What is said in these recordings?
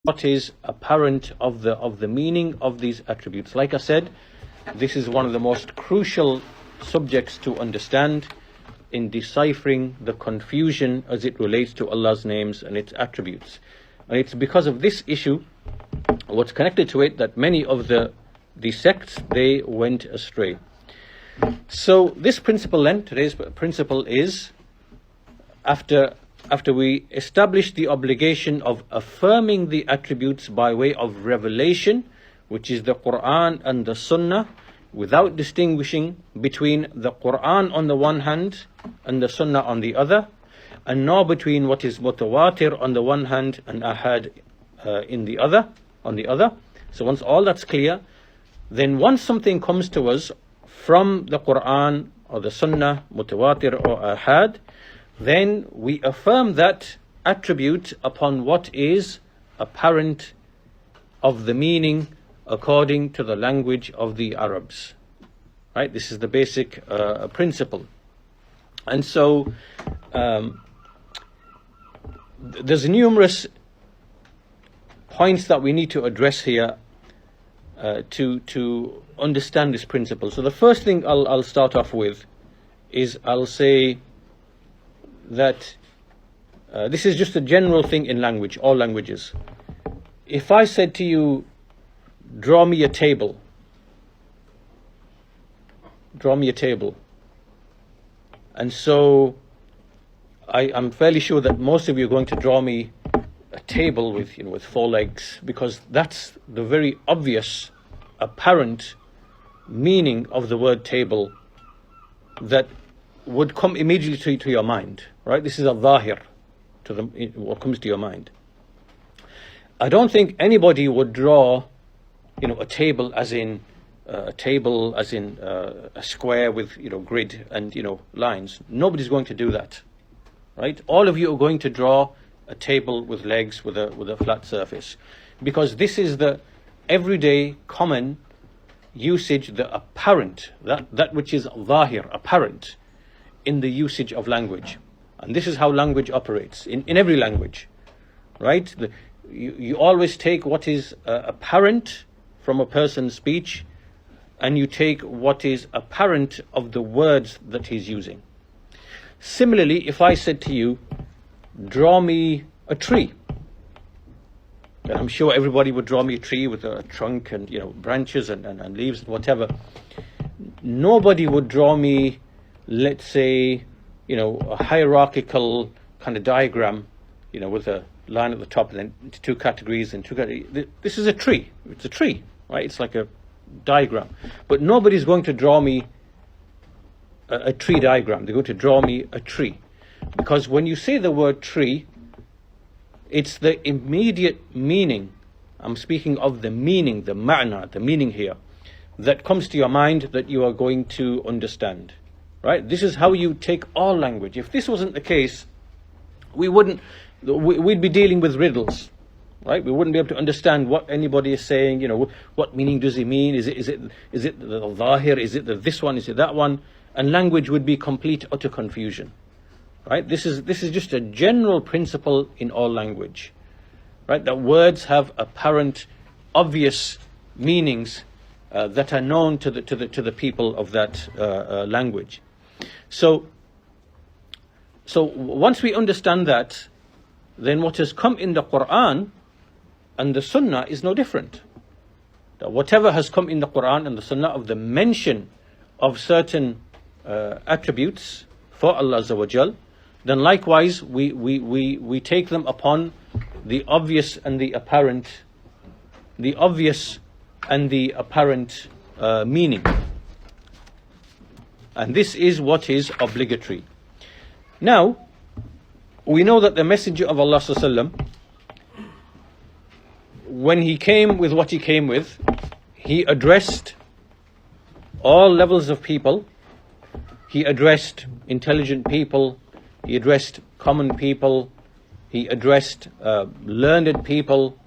what is apparent of the meaning of these attributes. Like I said, this is one of the most crucial subjects to understand in deciphering the confusion as it relates to Allah's names and its attributes. And it's because of this issue, what's connected to it, that many of the sects, they went astray. So this principle then, today's principle is, after we establish the obligation of affirming the attributes by way of revelation, which is the Quran and the Sunnah, without distinguishing between the Quran on the one hand and the Sunnah on the other, and nor between what is mutawatir on the one hand and ahad on the other. So once all that's clear, then once something comes to us from the Quran or the Sunnah, mutawatir or ahad, then we affirm that attribute upon what is apparent of the meaning according to the language of the Arabs. Right? This is the basic principle. And so there's numerous points that we need to address here to understand this principle. So the first thing I'll start off with is I'll say that this is just a general thing in language, all languages. If I said to you, draw me a table, and so I'm fairly sure that most of you are going to draw me a table with four legs, because that's the very obvious, apparent meaning of the word table that would come immediately to your mind, right? This is a zahir to what comes to your mind. I don't think anybody would draw, a table as in a square with grid and lines. Nobody's going to do that, right? All of you are going to draw a table with legs with a flat surface, because this is the everyday common usage, the apparent, that which is zahir, apparent in the usage of language. And this is how language operates in every language, right? You always take what is apparent from a person's speech, and you take what is apparent of the words that he's using. Similarly, if I said to you, draw me a tree, then I'm sure everybody would draw me a tree with a trunk and branches and leaves and whatever. Nobody would draw me, let's say, a hierarchical kind of diagram, with a line at the top and then into two categories and two categories. This is a tree. It's a tree, right? It's like a diagram. But nobody's going to draw me a tree diagram. They're going to draw me a tree. Because when you say the word tree, it's the immediate meaning. I'm speaking of the meaning, the ma'na, the meaning here, that comes to your mind that you are going to understand. Right? This is how you take all language. If this wasn't the case, we'd be dealing with riddles, right? We wouldn't be able to understand what anybody is saying. What meaning does he mean? Is it the zahir? Is it this one? Is it that one? And language would be complete utter confusion, right? This is just a general principle in all language, right? That words have apparent, obvious meanings that are known to the people of that language. So once we understand that, then what has come in the Quran and the Sunnah is no different. That whatever has come in the Quran and the Sunnah of the mention of certain attributes for Allah Azza wa Jal, then likewise we take them upon the obvious and the apparent, meaning. And this is what is obligatory. Now, we know that the Messenger of Allah ﷺ, when he came with what he came with, he addressed all levels of people. He addressed intelligent people, he addressed common people, he addressed learned people,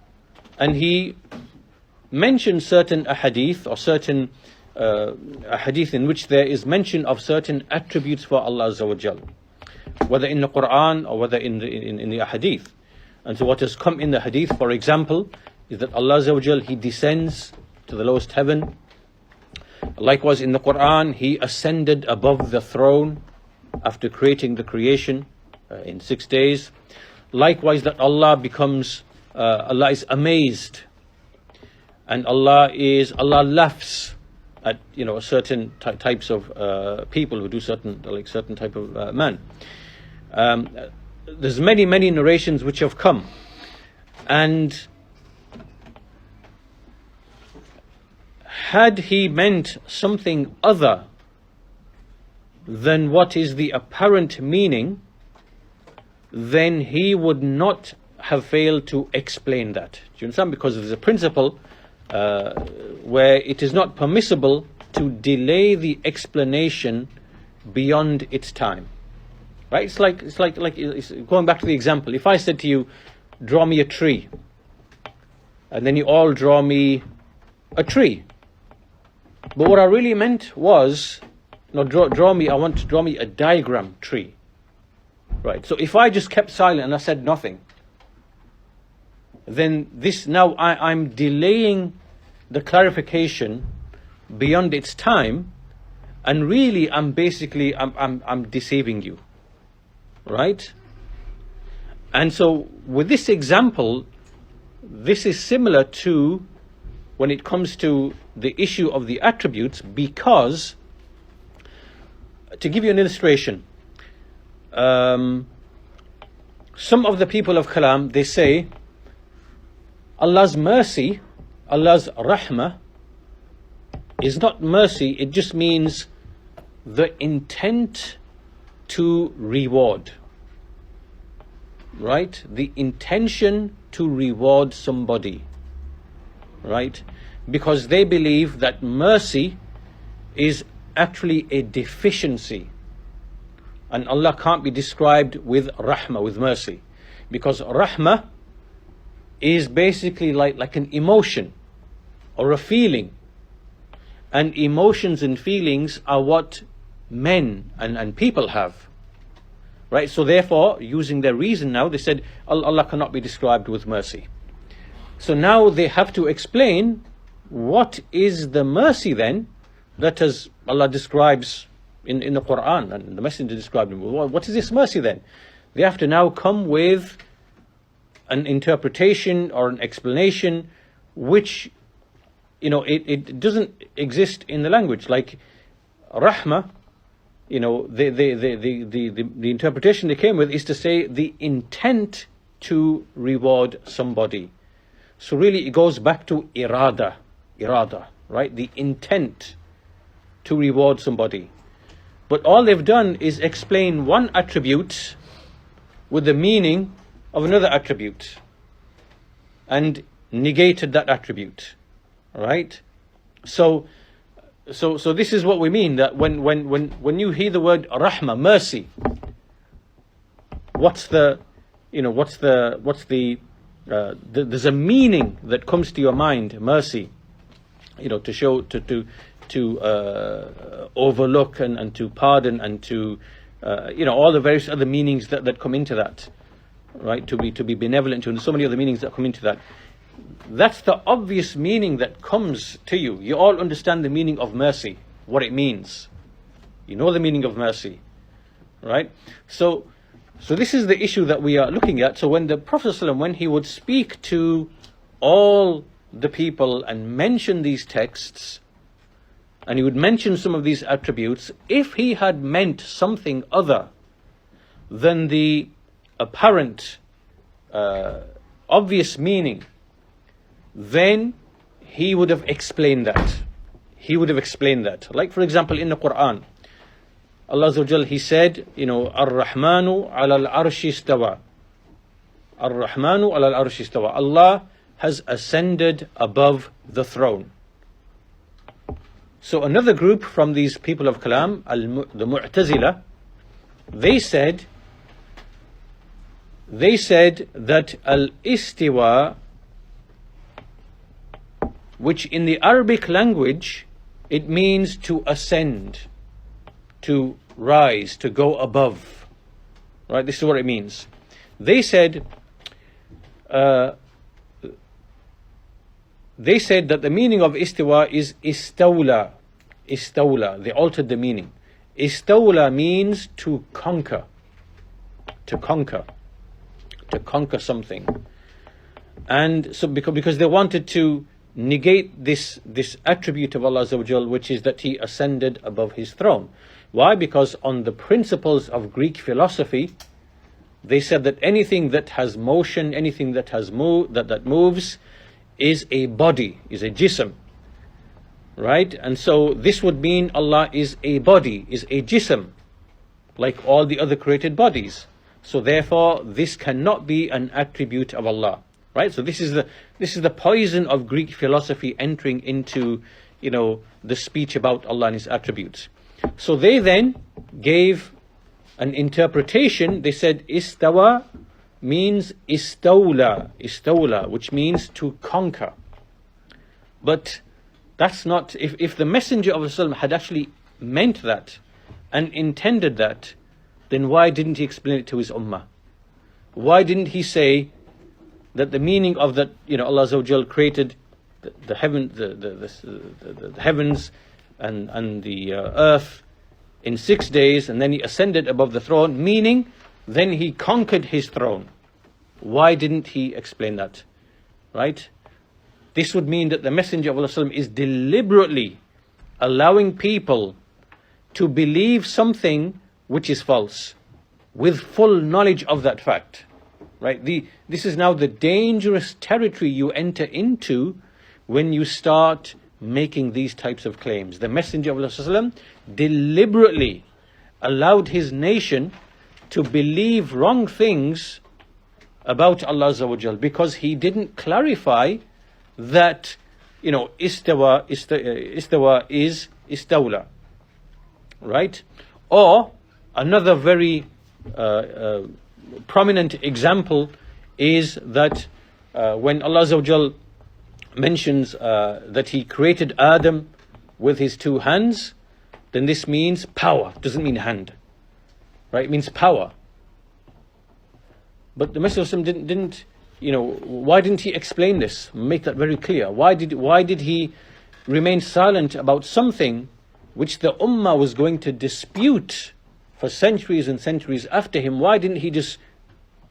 and he mentioned certain ahadith or certain ahadith in which there is mention of certain attributes for Allah Azza wa Jal, whether in the Quran or whether in the ahadith. And so what has come in the hadith, for example, is that Allah Azza wa Jal, He descends to the lowest heaven. Likewise in the Quran, He ascended above the throne after creating the creation in 6 days. Likewise that Allah is amazed, and Allah laughs at certain types of people who do certain type of man. There's many narrations which have come, and had He meant something other than what is the apparent meaning, then He would not have failed to explain that. Do you understand? Because there's a principle where it is not permissible to delay the explanation beyond its time. Right? It's like going back to the example. If I said to you, draw me a tree, and then you all draw me a tree, but what I really meant was, I want to draw me a diagram tree. Right? So if I just kept silent and I said nothing, then I'm delaying the clarification beyond its time, and really I'm deceiving you. Right? And so with this example, this is similar to when it comes to the issue of the attributes, because, to give you an illustration, some of the people of Kalam, they say Allah's mercy, Allah's rahmah, is not mercy, it just means the intent to reward. Right? The intention to reward somebody. Right? Because they believe that mercy is actually a deficiency, and Allah can't be described with rahmah, with mercy, because rahmah is basically like an emotion or a feeling, and emotions and feelings are what men and people have. Right? So therefore, using their reason now, they said Allah cannot be described with mercy. So now they have to explain what is the mercy then that as Allah describes in the Quran, and the Messenger described him. What is this mercy then? They have to now come with an interpretation or an explanation which it doesn't exist in the language. Like rahmah, the interpretation they came with is to say the intent to reward somebody. So really it goes back to irada, right? The intent to reward somebody. But all they've done is explain one attribute with the meaning of another attribute and negated that attribute. Right? So this is what we mean, that when you hear the word rahmah, mercy, there's a meaning that comes to your mind, mercy, to show, to overlook and to pardon and to all the various other meanings that come into that, right? To be benevolent to, and so many other meanings that come into that. That's the obvious meaning that comes to you. You all understand the meaning of mercy, what it means. You know the meaning of mercy, right? So this is the issue that we are looking at. So when the Prophet ﷺ, when he would speak to all the people and mention these texts, and he would mention some of these attributes, if he had meant something other than the apparent obvious meaning, then he would have explained that. Like for example in the Quran, Allah Azza wa Jal, He said, Ar-Rahmanu ala al-arshi istawa. Ar-Rahmanu ala al-arshi istawa. Allah has ascended above the throne. So another group from these people of Kalam, the Mu'tazila, they said that al-istiwa, which in the Arabic language it means to ascend, to rise, to go above. Right? This is what it means. They said they said that the meaning of istiwa is istawla. Istawla. They altered the meaning. Istawla means to conquer. To conquer. To conquer something. And so because they wanted to negate this attribute of Allah Azza wa Jal, which is that He ascended above His throne. Why? Because on the principles of Greek philosophy, they said that anything that has motion, anything that has that moves, is a body, is a jism. Right? And so this would mean Allah is a body, is a jism, like all the other created bodies. So therefore, this cannot be an attribute of Allah. Right? So this is the poison of Greek philosophy entering into, the speech about Allah and His attributes. So they then gave an interpretation. They said istawa means istawla, which means to conquer. But that's not, if the Messenger of Islam had actually meant that and intended that, then why didn't he explain it to his ummah? Why didn't he say that the meaning of that, Allah Azza wa Jal created the heavens and the earth in 6 days, and then He ascended above the throne, meaning then He conquered His throne. Why didn't He explain that? Right? This would mean that the Messenger of Allah is deliberately allowing people to believe something which is false, with full knowledge of that fact. Right? This is now the dangerous territory you enter into when you start making these types of claims. The Messenger of Allah deliberately allowed his nation to believe wrong things about Allah Azza wa Jal because he didn't clarify that, istawa is istawla. Right? Or another very prominent example is that when Allah Azza wa Jal mentions that He created Adam with His 2 hands, then this means power. It doesn't mean hand. Right? It means power. But the Messenger didn't, why didn't he explain this? Make that very clear. Why did he remain silent about something which the Ummah was going to dispute for centuries and centuries after him? Why didn't he just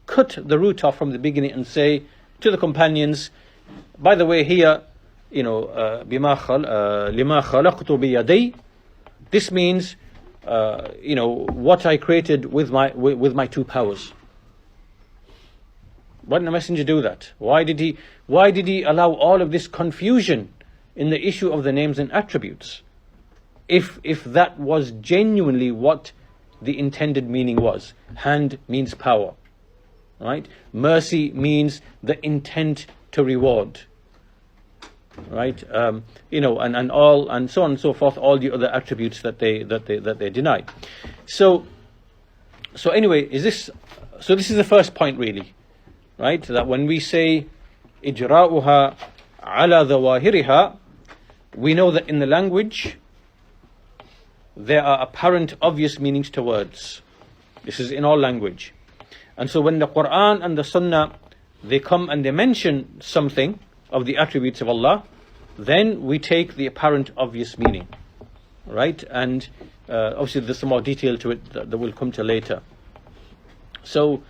cut the root off from the beginning and say to the companions, by the way, here, lima khalaqtu biyaday, this means, what I created with my 2 powers. Why didn't the Messenger do that? Why did he allow all of this confusion in the issue of the names and attributes? If that was genuinely what the intended meaning was. Hand means power. Right? Mercy means the intent to reward. Right? And so on and so forth, all the other attributes that they deny. So anyway, this is the first point really. Right? That when we say ijra'uha ala dhawahiriha, we know that in the language there are apparent obvious meanings to words. This is in all language. And so when the Quran and the Sunnah, they come and they mention something of the attributes of Allah, then we take the apparent obvious meaning. Right? And obviously there's some more detail to it that we'll come to later. So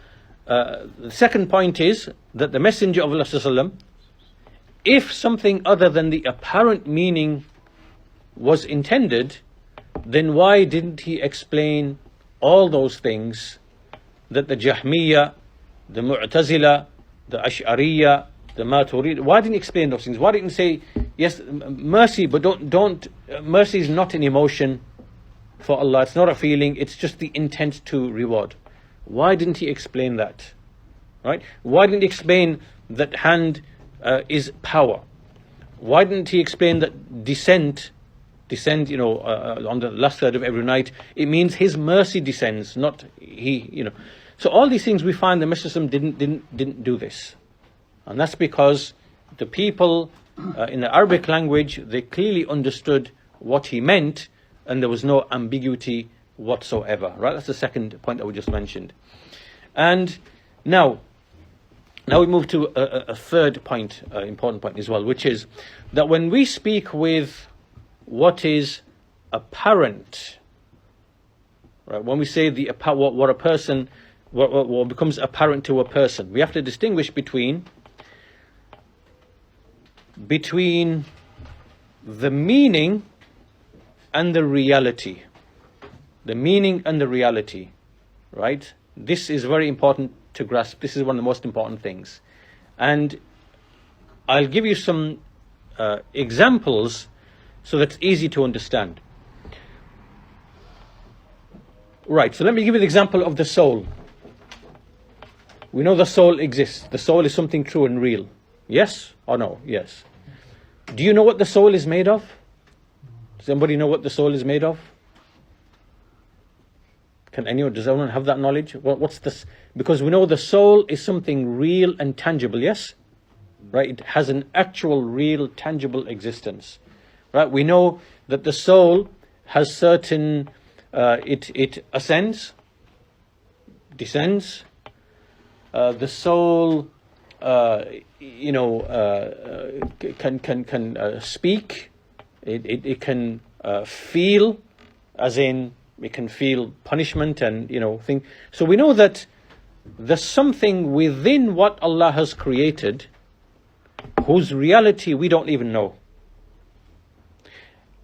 the second point is that the Messenger of Allah, if something other than the apparent meaning was intended, then why didn't he explain all those things that the Jahmiyyah, the Mu'tazila, the Ash'ariyya, the Maturid, why didn't he explain those things? Why didn't he say, yes, mercy, but don't mercy is not an emotion for Allah, it's not a feeling, it's just the intent to reward. Why didn't he explain that? Right? Why didn't he explain that hand is power? Why didn't he explain that descend, on the last third of every night, it means His mercy descends, not He, So all these things we find the Messenger didn't do this. And that's because the people in the Arabic language, they clearly understood what he meant, and there was no ambiguity whatsoever. Right? That's the second point that we just mentioned. And now, Now we move to a third point, important point as well, which is that when we speak with what is apparent, right? When we say what a person, what becomes apparent to a person, we have to distinguish between the meaning and the reality. The meaning and the reality, right? This is very important to grasp. This is one of the most important things. And I'll give you some examples so that it's easy to understand. Right, so let me give you the example of the soul. We know the soul exists. The soul is something true and real. Yes or no? Yes. Do you know what the soul is made of? Does anybody know what the soul is made of? Does anyone have that knowledge? What's this? Because we know the soul is something real and tangible, yes? Right? It has an actual, real, tangible existence. Right? We know that the soul has certain, it ascends, descends. The soul, can speak. It can feel, as in, it can feel punishment and, thing. So we know that there's something within what Allah has created whose reality we don't even know.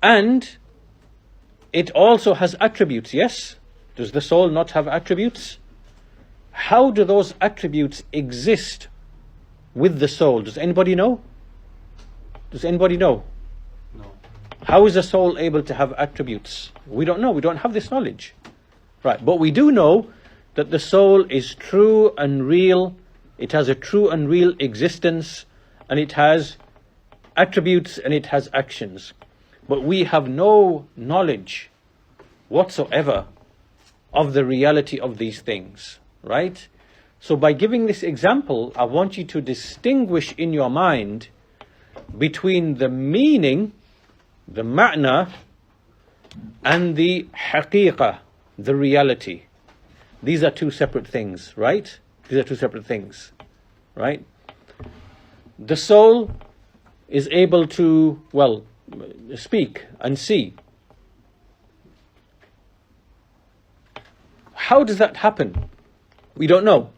And it also has attributes, yes? Does the soul not have attributes? How do those attributes exist with the soul? Does anybody know? Does anybody know? How is the soul able to have attributes? We don't know. We don't have this knowledge. Right. But we do know that the soul is true and real. It has a true and real existence. And it has attributes and it has actions. But we have no knowledge whatsoever of the reality of these things. Right? So by giving this example, I want you to distinguish in your mind between the meaning, the ma'na, and the haqiqah, the reality. These are two separate things, right? These are two separate things, right? The soul is able to, speak and see. How does that happen? We don't know.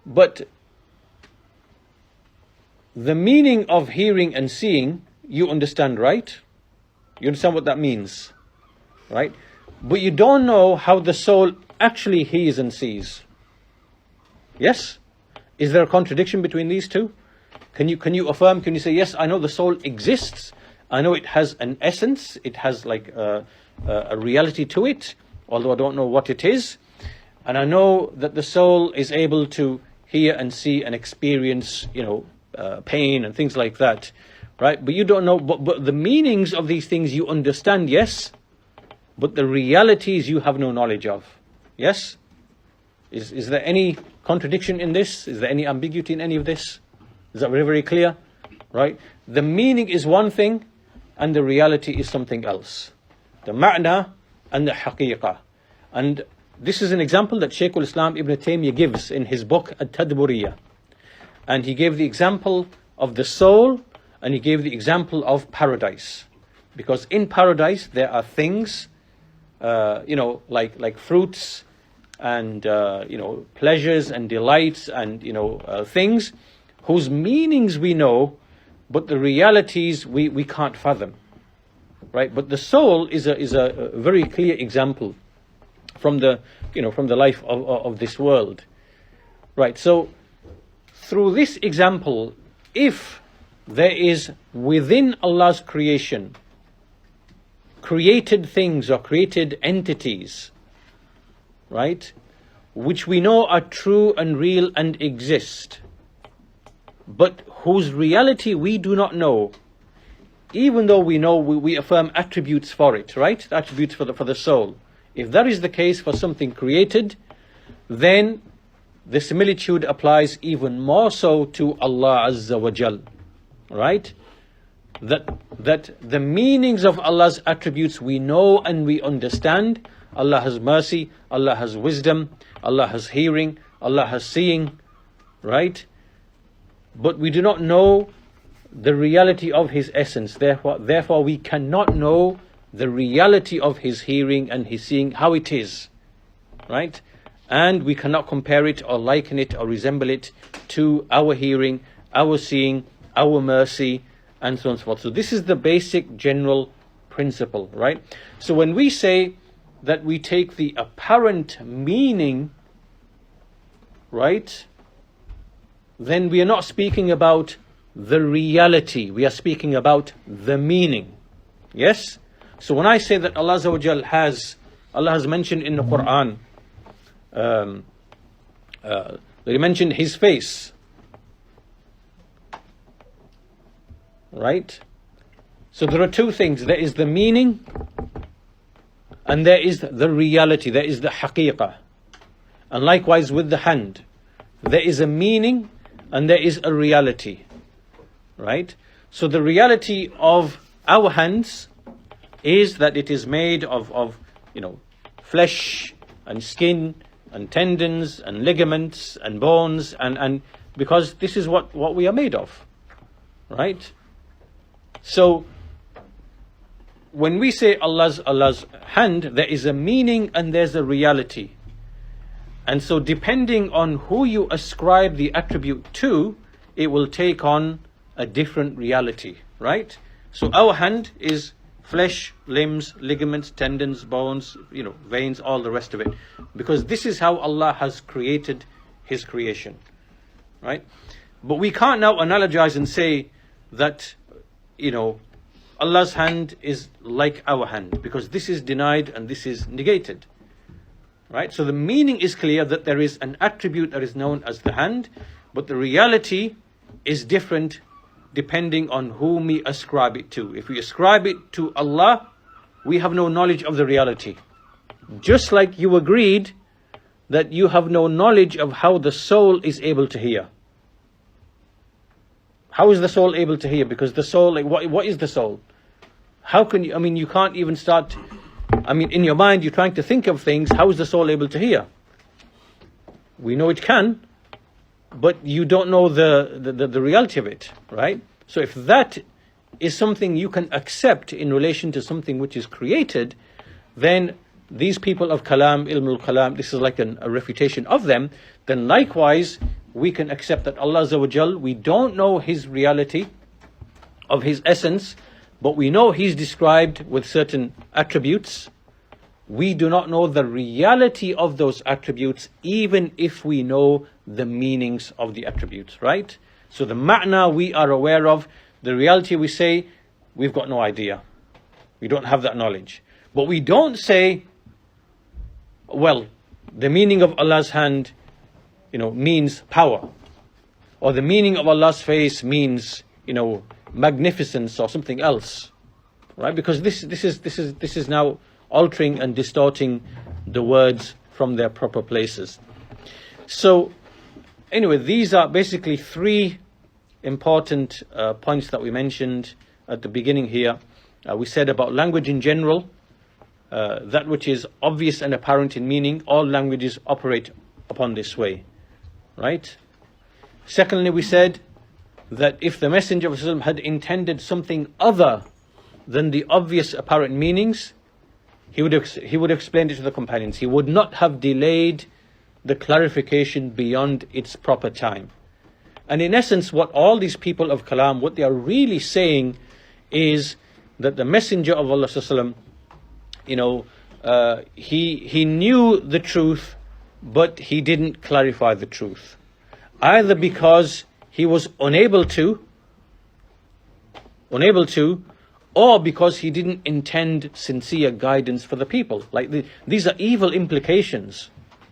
But the meaning of hearing and seeing, you understand, right? You understand what that means, right? But you don't know how the soul actually hears and sees. Yes? Is there a contradiction between these two? Can you affirm, can you say, yes, I know the soul exists, I know it has an essence, it has like a reality to it, although I don't know what it is, and I know that the soul is able to hear and see and experience, pain and things like that. Right? But you don't know, but the meanings of these things you understand, yes? But the realities you have no knowledge of. Yes? Is there any contradiction in this? Is there any ambiguity in any of this? Is that very, very clear? Right? The meaning is one thing, and the reality is something else. The ma'na and the haqiqah. And this is an example that Shaykh al-Islam Ibn Taymiyyah gives in his book At-Tadburiyah. And he gave the example of the soul, and he gave the example of paradise. Because in paradise there are things, like fruits and, pleasures and delights and, things whose meanings we know, but the realities we can't fathom. Right? But the soul is a very clear example from the life of this world. Right? So through this example, if there is within Allah's creation created things or created entities, right, which we know are true and real and exist, but whose reality we do not know, even though we know, we affirm attributes for it, right? Attributes for the soul. If that is the case for something created, then the similitude applies even more so to Allah Azza wa Jal. Right? That the meanings of Allah's attributes we know and we understand. Allah has mercy, Allah has wisdom, Allah has hearing, Allah has seeing, right? but we do not know the reality of his essence. Therefore we cannot know the reality of his hearing and his seeing, how it is, right? And we cannot compare it or liken it or resemble it to our hearing, our seeing, our mercy, and so on and so forth. So this is the basic general principle, right? So when we say that we take the apparent meaning, right, then we are not speaking about the reality, we are speaking about the meaning. Yes? So when I say that Allah Azza wa Jal Allah has mentioned in the Quran, that He mentioned His face, right? So there are two things. There is the meaning and there is the reality, there is the haqiqah. And likewise with the hand, there is a meaning and there is a reality, right? So the reality of our hands is that it is made of flesh and skin and tendons and ligaments and bones, and because this is what we are made of, right? So when we say Allah's hand, there is a meaning and there's a reality. And so depending on who you ascribe the attribute to, it will take on a different reality, right? So our hand is flesh, limbs, ligaments, tendons, bones, veins, all the rest of it. Because this is how Allah has created His creation, right? But we can't now analogize and say that, Allah's hand is like our hand, because this is denied and this is negated, right? So the meaning is clear that there is an attribute that is known as the hand, but the reality is different depending on whom we ascribe it to. If we ascribe it to Allah, we have no knowledge of the reality. Just like you agreed that you have no knowledge of how the soul is able to hear. How is the soul able to hear? Because the soul, what is the soul? How can you, you can't even start, in your mind you're trying to think of things, how is the soul able to hear? We know it can, but you don't know the reality of it, right? So if that is something you can accept in relation to something which is created, then these people of Kalam, Ilmul Kalam, this is like a refutation of them, then likewise we can accept that Allah Azza wa Jal, we don't know His reality of His essence, but we know He's described with certain attributes. We do not know the reality of those attributes, even if we know the meanings of the attributes, right? So the ma'na we are aware of, the reality we say, we've got no idea. We don't have that knowledge. But we don't say, well, the meaning of Allah's hand, means power. Or the meaning of Allah's face means, magnificence or something else. Right? Because this is now altering and distorting the words from their proper places. So anyway, these are basically three important points that we mentioned at the beginning here. We said about language in general, that which is obvious and apparent in meaning, all languages operate upon this way, right? Secondly, we said that if the Messenger of Islam had intended something other than the obvious apparent meanings, he would have explained it to the companions. He would not have delayed the clarification beyond its proper time. And in essence, what all these people of Kalam, what they are really saying is that the Messenger of Allah sallallahu alaihi wasallam, he knew the truth, but he didn't clarify the truth. Either because he was unable to, or because he didn't intend sincere guidance for the people. These are evil implications,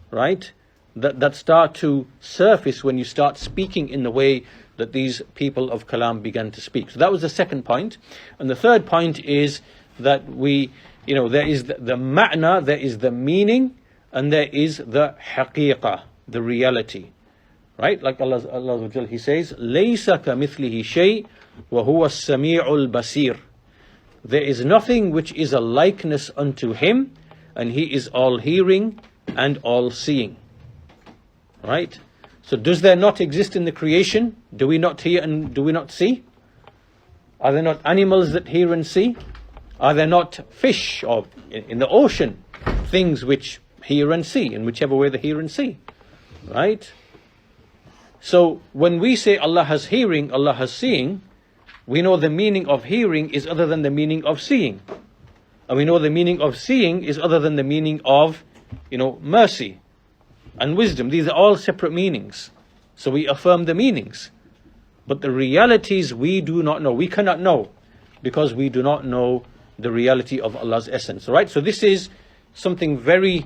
right? That start to surface when you start speaking in the way that these people of Kalam began to speak. So that was the second point. And the third point is that there is the ma'na, there is the meaning, and there is the haqiqah, the reality. Right? Like Allah He says, لَيْسَ كَمِثْلِهِ شَيْءٍ وَهُوَ السَّمِيعُ الْبَصِيرُ. There is nothing which is a likeness unto Him, and He is all hearing and all seeing. Right? So does there not exist in the creation? Do we not hear and do we not see? Are there not animals that hear and see? Are there not fish or in the ocean things which hear and see, in whichever way they hear and see? Right? So when we say Allah has hearing, Allah has seeing, we know the meaning of hearing is other than the meaning of seeing. And we know the meaning of seeing is other than the meaning of, mercy and wisdom. These are all separate meanings. So we affirm the meanings. But the realities we do not know. We cannot know because we do not know the reality of Allah's essence. Right? So this is something very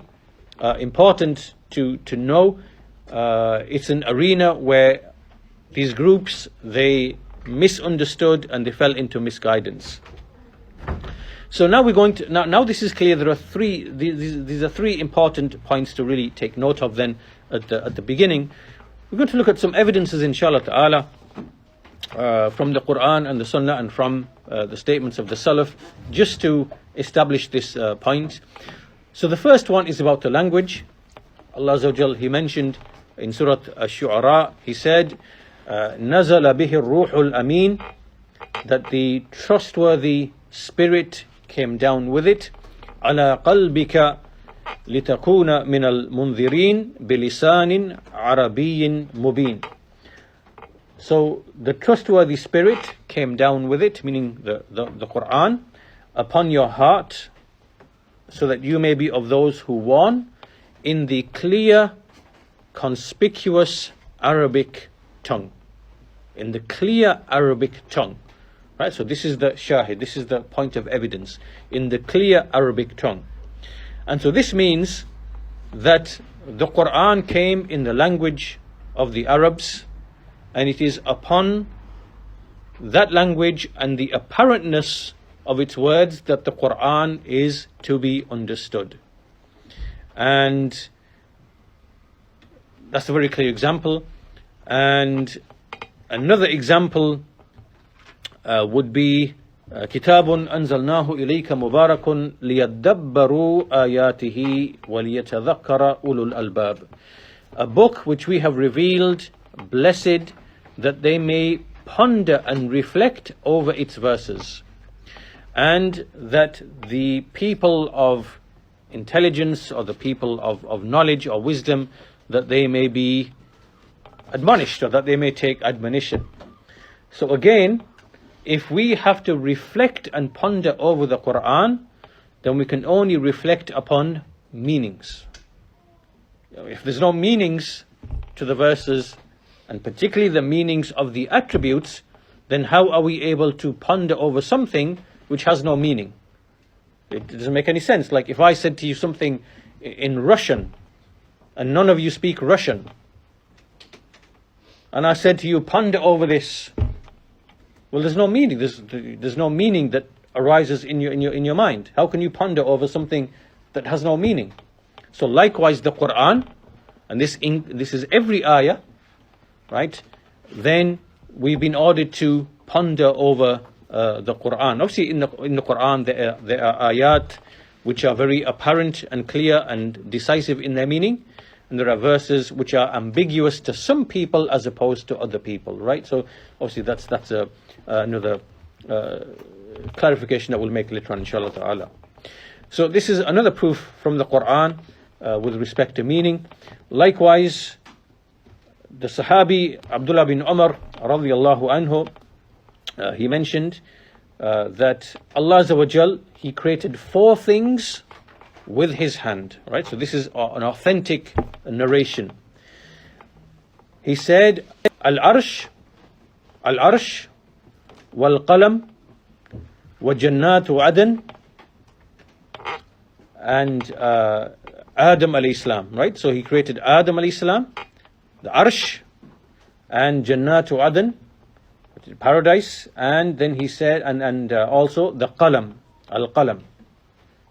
important to know. It's an arena where these groups, they misunderstood and they fell into misguidance. So now we're going to, now this is clear. There are these are three important points to really take note of then at the beginning. We're going to look at some evidences, inshallah ta'ala, from the Quran and the Sunnah and from the statements of the salaf, just to establish this point. So the first one is about the language. Allah Azza wa Jal, He mentioned in Surah Ash-Shu'ara, He said, نَزَلَ بِهِ الرُّوحُ الْأَمِينَ, that the trustworthy spirit came down with it, عَلَى قَلْبِكَ لِتَكُونَ مِنَ الْمُنذِرِينَ بِلِسَانٍ عَرَبِيٍّ مُبِينٍ. So the trustworthy spirit came down with it, meaning the Quran, upon your heart, so that you may be of those who warn in the clear, conspicuous Arabic tongue. In the clear Arabic tongue. Right? So this is the shahid, this is the point of evidence. In the clear Arabic tongue. And so this means that the Quran came in the language of the Arabs, and it is upon that language and the apparentness of its words that the Quran is to be understood. And that's a very clear example. And another example would be كتاب أنزلناه إليك مبارك ليدبروا آياته وليتذكر أولو الألباب. A book which we have revealed, blessed, that they may ponder and reflect over its verses, and that the people of intelligence or the people of knowledge or wisdom, that they may be admonished or that they may take admonition. So again, if we have to reflect and ponder over the Quran, then we can only reflect upon meanings. If there's no meanings to the verses, and particularly the meanings of the attributes, then how are we able to ponder over something which has no meaning? It doesn't make any sense. Like if I said to you something in Russian, and none of you speak Russian, and I said to you, ponder over this, well, there's no meaning. There's no meaning that arises in your mind. How can you ponder over something that has no meaning? So likewise, the Quran, and this is every ayah, right? Then we've been ordered to ponder over the Quran. Obviously, in the Quran there are ayat which are very apparent and clear and decisive in their meaning, and there are verses which are ambiguous to some people as opposed to other people, right? So obviously that's another clarification that we'll make later on, inshallah ta'ala. So this is another proof from the Quran with respect to meaning. Likewise, the Sahabi Abdullah bin Umar radiyallahu anhu, he mentioned that Allah Azza wa Jal, He created 4 things with His hand, right? So this is an authentic narration. He said, Al-Arsh, wal-Qalam, wa-Jannatu Adan, and Adam alayhi salam, right? So He created Adam alayhi salam, the Arsh, and Jannatu Adan, paradise, and then He said, and also the Qalam, Al-Qalam.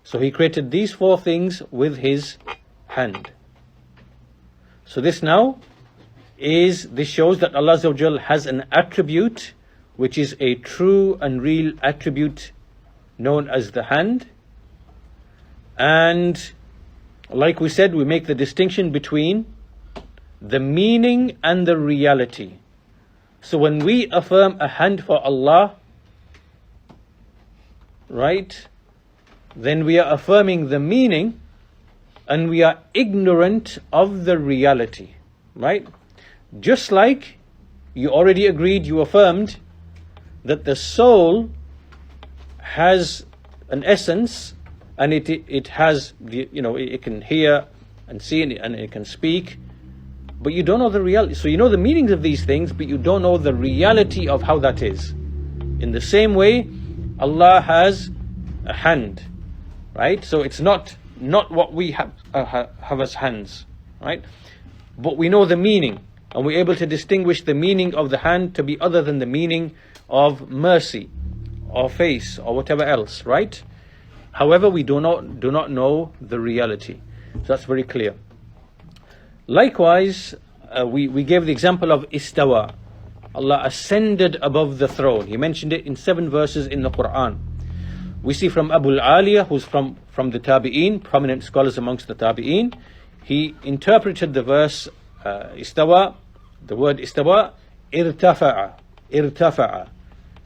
So He created these 4 things with His hand. So this shows that Allah Azza wa Jal has an attribute which is a true and real attribute known as the hand. And like we said, we make the distinction between the meaning and the reality. So when we affirm a hand for Allah, right, then we are affirming the meaning and we are ignorant of the reality, right? Just like you already agreed, you affirmed that the soul has an essence and it has the, it can hear and see and it can speak, but you don't know the reality. So you know the meanings of these things, but you don't know the reality of how that is. In the same way, Allah has a hand, right? So it's not what we have as hands, right? But we know the meaning, and we're able to distinguish the meaning of the hand to be other than the meaning of mercy or face or whatever else, right? However, we do not know the reality. So that's very clear. Likewise, we gave the example of istawa. Allah ascended above the throne. He mentioned it in 7 verses in the Quran. We see from Abu al-Aliyah, who's from the Tabi'een, prominent scholars amongst the Tabi'een, he interpreted the verse istawa, the word istawa, irtafa'a,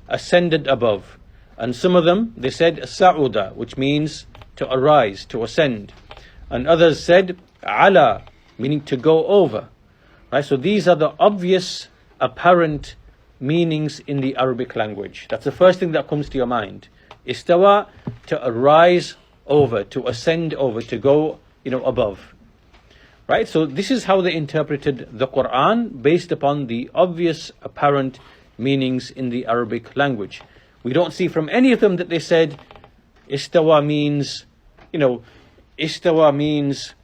ascended above. And some of them, they said sa'uda, which means to arise, to ascend. And others said ala, meaning to go over. Right? So these are the obvious, apparent meanings in the Arabic language. That's the first thing that comes to your mind. Istawa, to arise over, to ascend over, to go, above. Right? So this is how they interpreted the Quran based upon the obvious, apparent meanings in the Arabic language. We don't see from any of them that they said istawa means, istawa means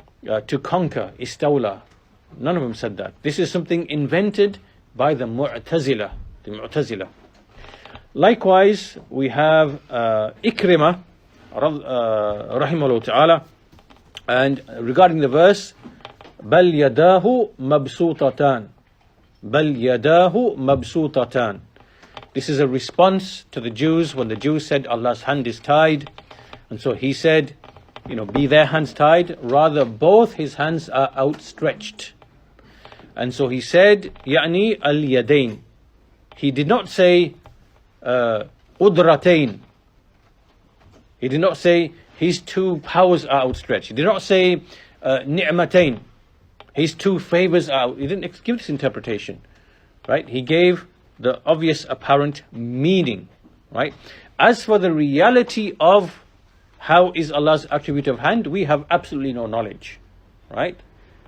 to conquer, istawla. None of them said that. This is something invented by the Mu'tazila. Likewise, we have Ikrimah, rahimahullah ta'ala, and regarding the verse, بَلْ يَدَاهُ مَبْسُوطَتَانِ بَلْ يَدَاهُ مَبْسُوطَتَانِ. This is a response to the Jews when the Jews said Allah's hand is tied. And so he said, be their hands tied. Rather, both his hands are outstretched. And so he said, يعني al-yadayn. He did not say qudratain. He did not say his 2 powers are outstretched. He did not say ni'matain. His 2 favors are out. He didn't give this interpretation, right? He gave the obvious apparent meaning, right? As for the reality of how is Allah's attribute of hand, we have absolutely no knowledge, right?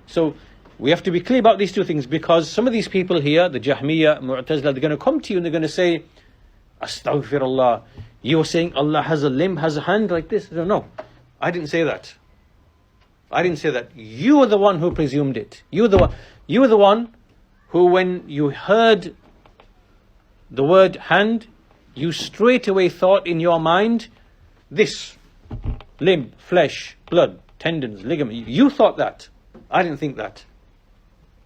So we have to be clear about these 2 things, because some of these people here, the Jahmiyyah, Mu'tazila, they're going to come to you and they're going to say, Astaghfirullah, you were saying Allah has a limb, has a hand like this. No, I didn't say that. I didn't say that. You were the one who presumed it. You were the one who, when you heard the word hand, you straight away thought in your mind, this, limb, flesh, blood, tendons, ligament. You thought that. I didn't think that.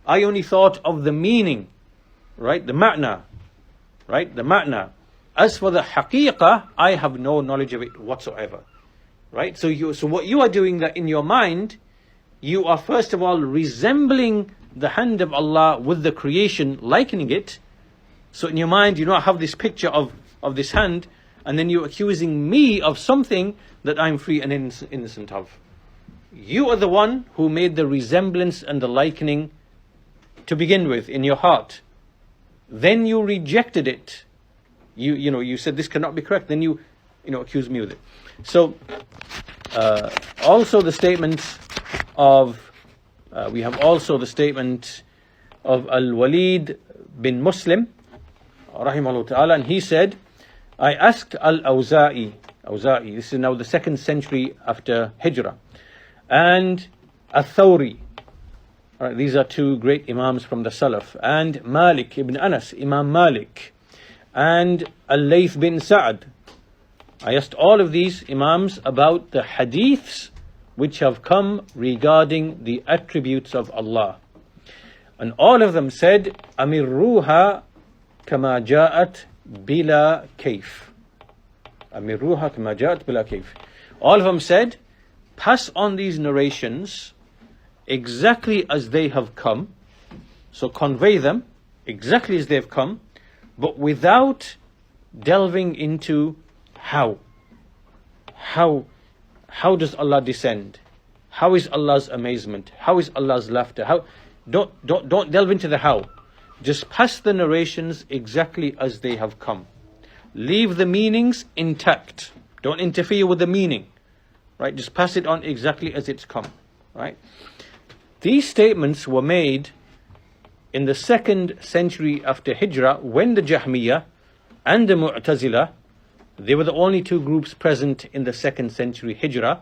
I only thought of the meaning, right? The ma'na, right? The ma'na. As for the haqiqah, I have no knowledge of it whatsoever, right? So what you are doing that in your mind, you are first of all resembling the hand of Allah with the creation, likening it. So in your mind, you don't have this picture of this hand, and then you're accusing me of something that I'm free and innocent of. You are the one who made the resemblance and the likening to begin with in your heart. Then you rejected it. You said this cannot be correct. Then you accused me with it. So also the statement of we have also the statement of Al-Walid bin Muslim, rahimahullah ta'ala, and he said, I asked Al-Awza'i, this is now the 2nd century after Hijrah, and Al-Thawri, right, these are 2 great Imams from the Salaf, and Malik ibn Anas, Imam Malik, and Al-Layth bin Sa'ad. I asked all of these Imams about the hadiths which have come regarding the attributes of Allah. And all of them said, Amirruha kama ja'at bila kayf. Amirruha kama ja'at bila kayf. All of them said, pass on these narrations exactly as they have come, So convey them exactly as they've come, but without delving into how. How does Allah descend? How is Allah's amazement? How is Allah's laughter? Don't delve into the how. Just pass the narrations exactly as they have come. Leave the meanings intact. Don't interfere with the meaning. Right? Just pass it on exactly as it's come. Right? These statements were made in the 2nd century after Hijrah, when the Jahmiyyah and the Mu'tazila, they were the only two groups present in the 2nd century Hijrah.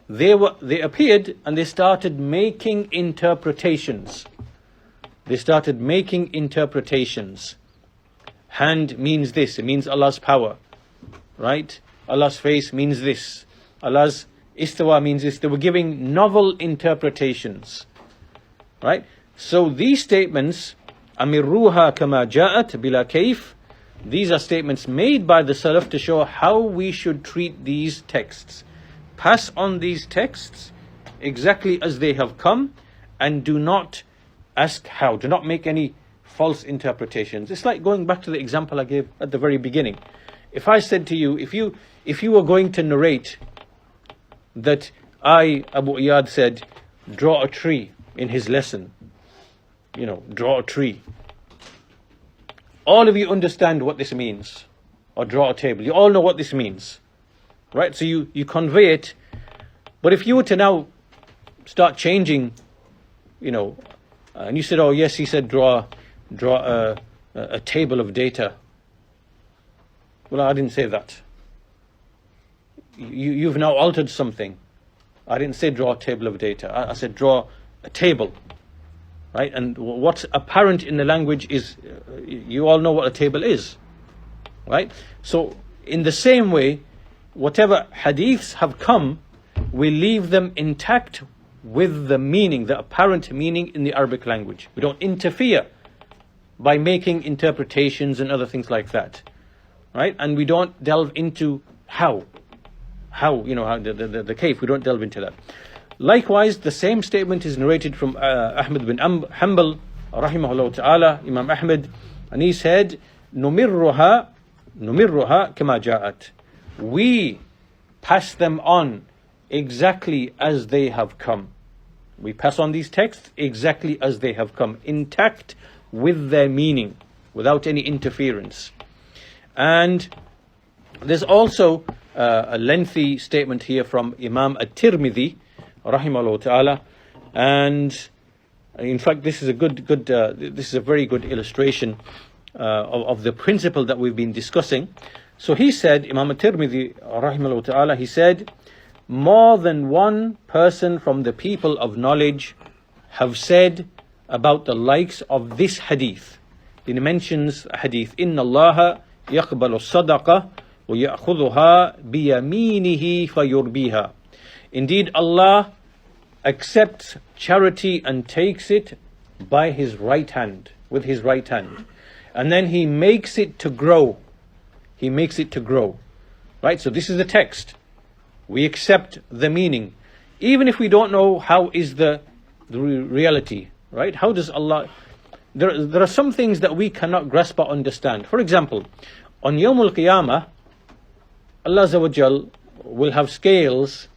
They appeared and they started making interpretations. Hand means this, it means Allah's power. Right? Allah's face means this. Allah's istawa means this. They were giving novel interpretations. Right? So these statements, Amirruha kama ja'at bila kayf, these are statements made by the salaf to show how we should treat these texts. Pass on these texts exactly as they have come, and do not ask how. Do not make any false interpretations. It's like going back to the example I gave at the very beginning. If I said to you, if you were going to narrate that Abu Iyaad said, draw a tree in his lesson, draw a tree. All of you understand what this means. Or draw a table. You all know what this means. Right? So you convey it. But if you were to now start changing, and you said, oh yes, he said draw a table of data. Well, I didn't say that. You've now altered something. I didn't say draw a table of data. I said draw a table. Right? And what's apparent in the language is, you all know what a table is. Right? So, in the same way, whatever hadiths have come, we leave them intact with the meaning, the apparent meaning in the Arabic language. We don't interfere by making interpretations and other things like that. Right? And we don't delve into how the kayf, we don't delve into that. Likewise, the same statement is narrated from Ahmad bin Hanbal, rahimahullah ta'ala, Imam Ahmad, and he said, Numirruha kama ja'at. We pass them on exactly as they have come. We pass on these texts exactly as they have come, intact with their meaning, without any interference. And there's also a lengthy statement here from Imam At-Tirmidhi, rahimahullah ta'ala, and in fact this is a very good illustration of the principle that we've been discussing. So he said, Imam At-Tirmidhi rahimahullah ta'ala, he said, more than one person from the people of knowledge have said about the likes of this hadith. He mentions a hadith, Inna Allaha yaqbalu sadaqa wa ya'khudhuha biyaminihi fayurbiha. Indeed, Allah accepts charity and takes it by His right hand, with His right hand. And then He makes it to grow. He makes it to grow. Right? So this is the text. We accept the meaning. Even if we don't know how is the reality. Right? How does Allah... There are some things that we cannot grasp or understand. For example, on Yawm al-Qiyamah, Allah Azza wa Jal will have scales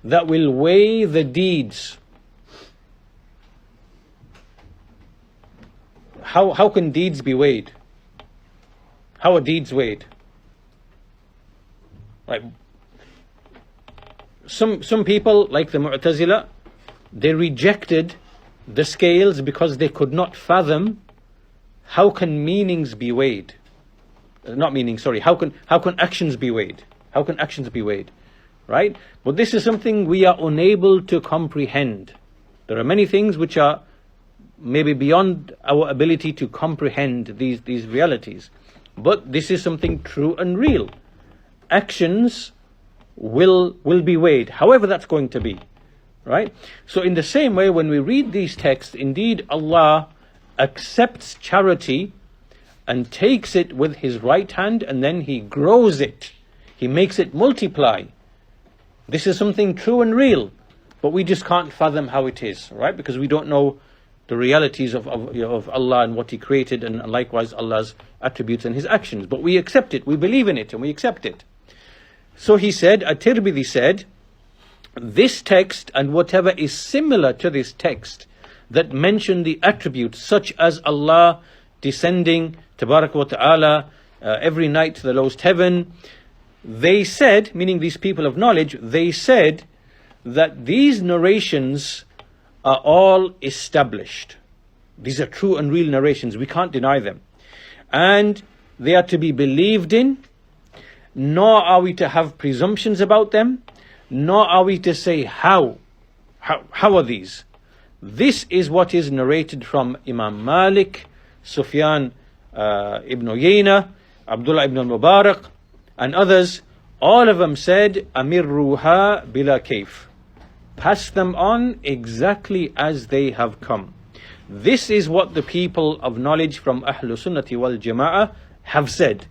that will weigh the deeds. How can deeds be weighed? How are deeds weighed? Right. Some people, like the Mu'tazila, they rejected the scales because they could not fathom how can meanings be weighed. Not meaning, sorry. How can actions be weighed? How can actions be weighed? Right? But this is something we are unable to comprehend. There are many things which are maybe beyond our ability to comprehend these realities. But this is something true and real. Actions will be weighed, however that's going to be. Right? So in the same way, when we read these texts, indeed Allah accepts charity and takes it with His right hand, and then He grows it. He makes it multiply. This is something true and real, but we just can't fathom how it is, right? Because we don't know the realities of Allah and what He created, and likewise Allah's attributes and His actions. But we accept it, we believe in it, and we accept it. So he said, At-Tirmidhi said, this text and whatever is similar to this text that mention the attributes such as Allah descending, Tabarak wa Ta'ala, every night to the lowest heaven, they said, meaning these people of knowledge, they said that these narrations are all established. These are true and real narrations, we can't deny them. And they are to be believed in, nor are we to have presumptions about them, nor are we to say how are these. This is what is narrated from Imam Malik, Sufyan ibn Uyayna, Abdullah ibn al-Mubarak, and others. All of them said, Amirruha bila kayf. Pass them on exactly as they have come. This is what the people of knowledge from Ahlul Sunnati wal Jama'ah have said.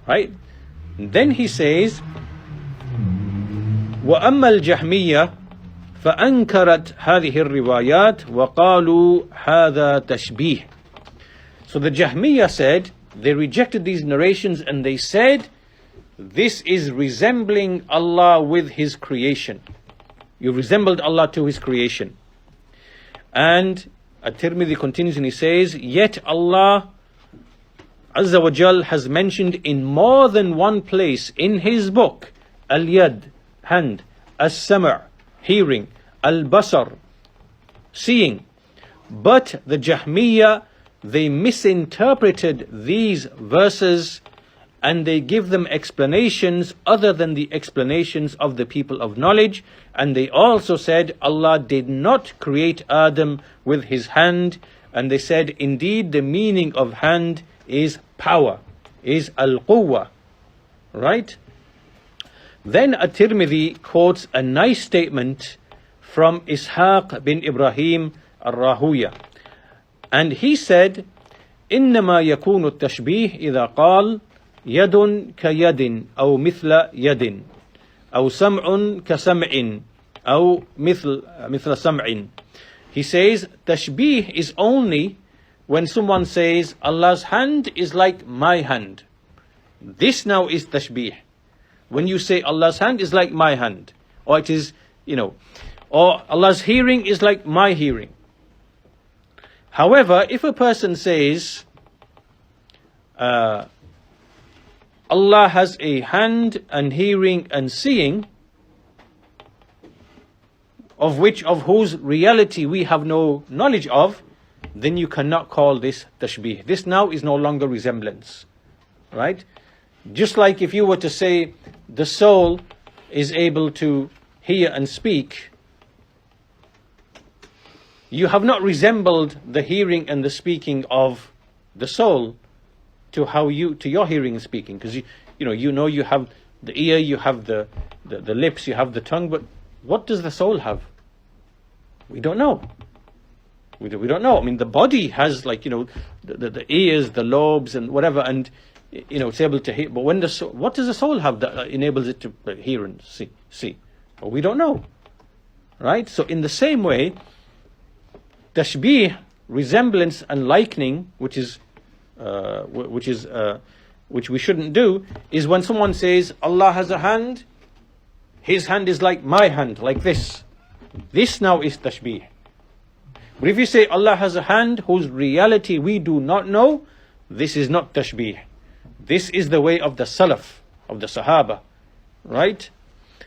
Right? And then he says, وَأَمَّا الْجَهْمِيَّةِ فَأَنْكَرَتْ هَذِهِ الرِّوَايَاتِ وَقَالُوا هَذَا تَشْبِيهٌ. So the Jahmiyyah said, they rejected these narrations and they said, this is resembling Allah with His creation. You resembled Allah to His creation. And At-Tirmidhi continues and he says, yet Allah Azza wa Jal has mentioned in more than one place in His book, Al-Yad, hand, As-Sam', hearing, Al-Basar, seeing. But the Jahmiyyah, they misinterpreted these verses and they give them explanations other than the explanations of the people of knowledge. And they also said Allah did not create Adam with His hand. And they said indeed the meaning of hand is power, is al-quwwa. Right? Then At-Tirmidhi quotes a nice statement from Ishaq bin Ibrahim al-Rahuya. And he said, إنما يكون التشبيه إذا قال يد كيد أو مثل يد أو سمع كسمع أو مثل سمع. He says tashbih is only when someone says Allah's hand is like my hand. This now is tashbih. When you say Allah's hand is like my hand, or it is, or Allah's hearing is like my hearing. However, if a person says Allah has a hand and hearing and seeing, of whose reality we have no knowledge of, then you cannot call this tashbih. This now is no longer resemblance. Right? Just like if you were to say the soul is able to hear and speak, you have not resembled the hearing and the speaking of the soul to your hearing and speaking, because you have the ear, you have the lips, you have the tongue, but what does the soul have? We don't know. We don't know. I mean, the body has the ears, the lobes, and whatever, and it's able to hear. But what does the soul have that enables it to hear and see? Well, we don't know. Right? So in the same way, tashbih, resemblance and likening, which we shouldn't do, is when someone says Allah has a hand, His hand is like my hand, like this. This now is tashbih. But if you say Allah has a hand whose reality we do not know, this is not tashbih. This is the way of the salaf, of the Sahaba. Right?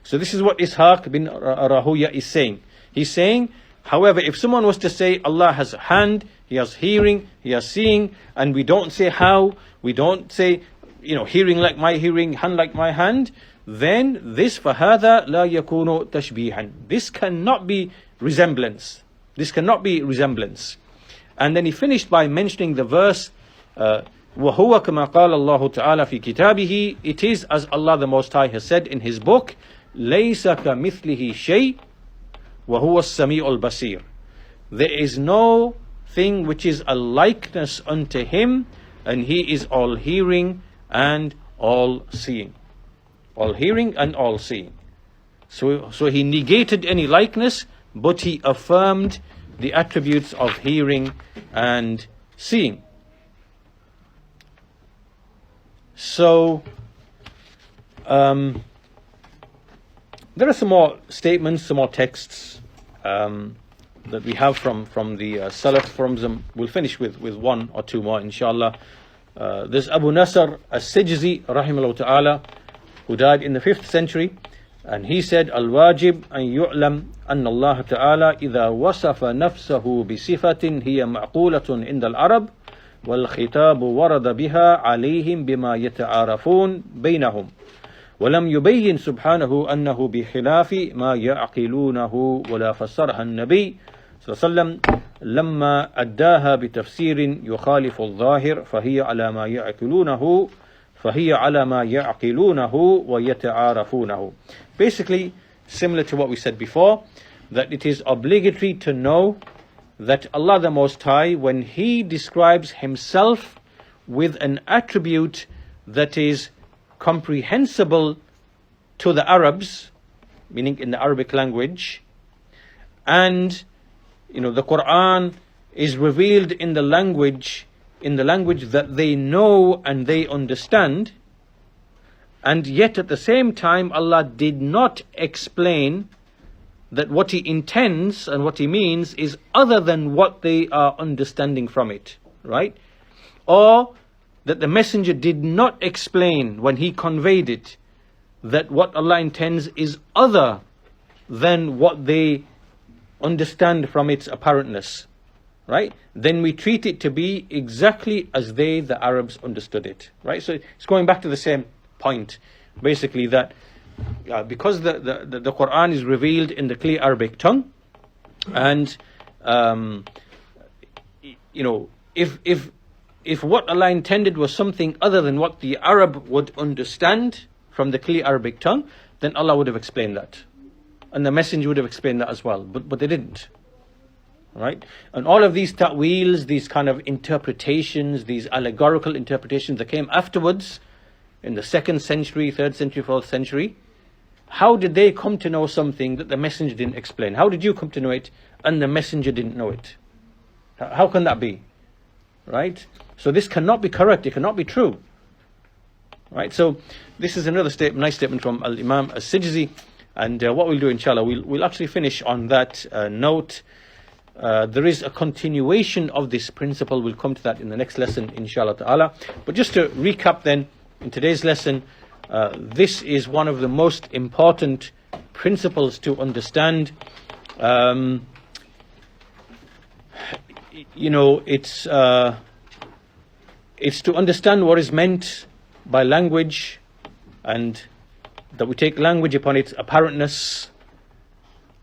So this is what Ishaq bin Rahuya is saying. He's saying, however, if someone was to say Allah has a hand, He has hearing, He has seeing, and we don't say how, we don't say, hearing like my hearing, hand like my hand, then this فَهَذَا لَا يَكُونُ تَشْبِيهًا. This cannot be resemblance. This cannot be resemblance. And then he finished by mentioning the verse, وَهُوَ كَمَا قَالَ اللَّهُ تَعَالَى فِي كِتَابِهِ. It is as Allah the Most High has said in His book, لَيْسَ كَمِثْلِهِ شَيْءٍ وَهُوَ السَّمِيعُ الْبَصِيرُ. There is no thing which is a likeness unto Him, and He is all hearing and all seeing. All hearing and all seeing. So He negated any likeness, but He affirmed the attributes of hearing and seeing. So there are some more statements, some more texts that we have from the salaf. From them, we'll finish with one or two more, inshallah. There's Abu Nasr as-Sijzi, rahimahullah ta'ala, who died in the 5th century, and he said, Al-wajib an yu'lam anna Allah ta'ala idha wasafa nafsahu bi sifatin hiya ma'qulatun inda al-Arab wal khitabu warada biha alayhim bima yata'arafun baynahum ولم يبين سبحانه أنه بخلاف ما يعقلونه ولا فسرها النبي صلى الله عليه وسلم لما أداها بتفسير يخالف الظاهر فهي على ما يعقلونه ويتعارفونه. Basically, similar to what we said before, that it is obligatory to know that Allah the Most High, when He describes Himself with an attribute that is comprehensible to the Arabs, meaning in the Arabic language, and the Quran is revealed in the language that they know and they understand, and yet at the same time Allah did not explain that what He intends and what He means is other than what they are understanding from it, right? Or that the Messenger did not explain when he conveyed it that what Allah intends is other than what they understand from its apparentness, right? Then we treat it to be exactly as the Arabs understood it, right? So it's going back to the same point, basically, that because the Quran is revealed in the clear Arabic tongue, and if what Allah intended was something other than what the Arab would understand from the clear Arabic tongue, then Allah would have explained that, and the Messenger would have explained that as well, but they didn't, right? And all of these ta'weels, these kind of interpretations, these allegorical interpretations that came afterwards in the 2nd century, 3rd century, 4th century, how did they come to know something that the Messenger didn't explain? How did you come to know it and the Messenger didn't know it? How can that be? Right? So this cannot be correct, it cannot be true. Right? So this is another statement, nice statement from Al-Imam As-Sijzi, and what we'll do, inshallah, we'll actually finish on that note. There is a continuation of this principle. We'll come to that in the next lesson, inshallah ta'ala. But just to recap then, in today's lesson, this is one of the most important principles to understand. It's to understand what is meant by language, and that we take language upon its apparentness.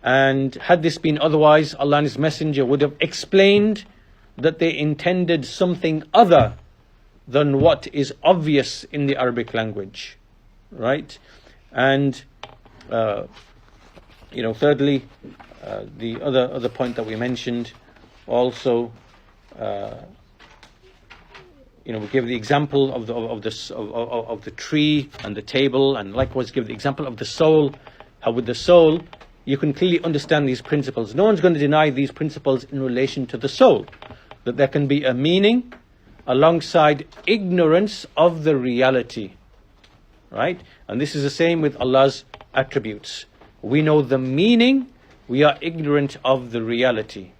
And had this been otherwise, Allah and His Messenger would have explained that they intended something other than what is obvious in the Arabic language, right? And thirdly, the other point that we mentioned also, we give the example of the tree and the table, and likewise give the example of the soul. How with the soul, you can clearly understand these principles. No one's going to deny these principles in relation to the soul, that there can be a meaning alongside ignorance of the reality, right? And this is the same with Allah's attributes. We know the meaning, we are ignorant of the reality,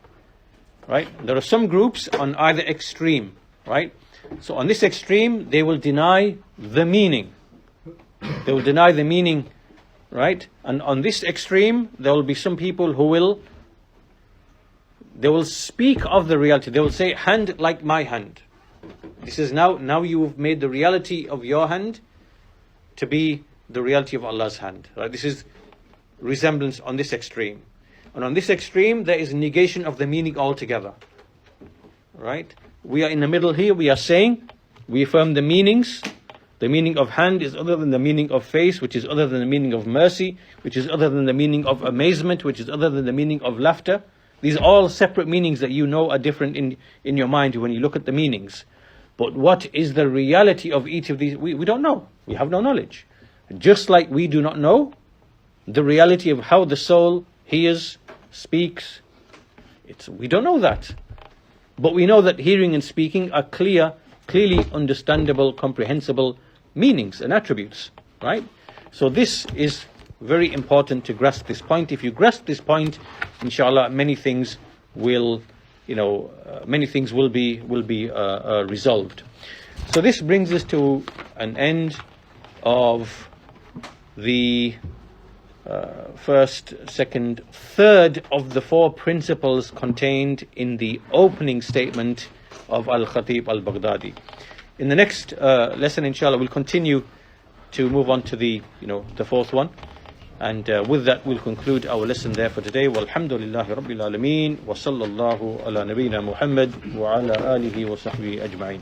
right? There are some groups on either extreme, right? So on this extreme, they will deny the meaning. They will deny the meaning, right? And on this extreme, there will be some people who will speak of the reality. They will say, hand like my hand. This is now you've made the reality of your hand to be the reality of Allah's hand, right? This is resemblance on this extreme. And on this extreme, there is negation of the meaning altogether, right? We are in the middle here. We are saying, we affirm the meanings. The meaning of hand is other than the meaning of face, which is other than the meaning of mercy, which is other than the meaning of amazement, which is other than the meaning of laughter. These are all separate meanings that you know are different in your mind when you look at the meanings. But what is the reality of each of these? We don't know. We have no knowledge. Just like we do not know the reality of how the soul hears, speaks, We don't know that. But we know that hearing and speaking are clearly understandable, comprehensible meanings and attributes, right? So this is very important to grasp this point. If you grasp this point, inshallah, many things will be resolved. So this brings us to an end of the first, second, third of the 4 principles contained in the opening statement of Al-Khatib al-Baghdadi. In the next lesson, inshallah, we'll continue to move on to the 4th one. And with that, we'll conclude our lesson there for today. Walhamdulillahi Rabbil Alameen. Wa sallallahu ala nabiyyina Muhammad wa ala alihi wa sahbihi ajma'in.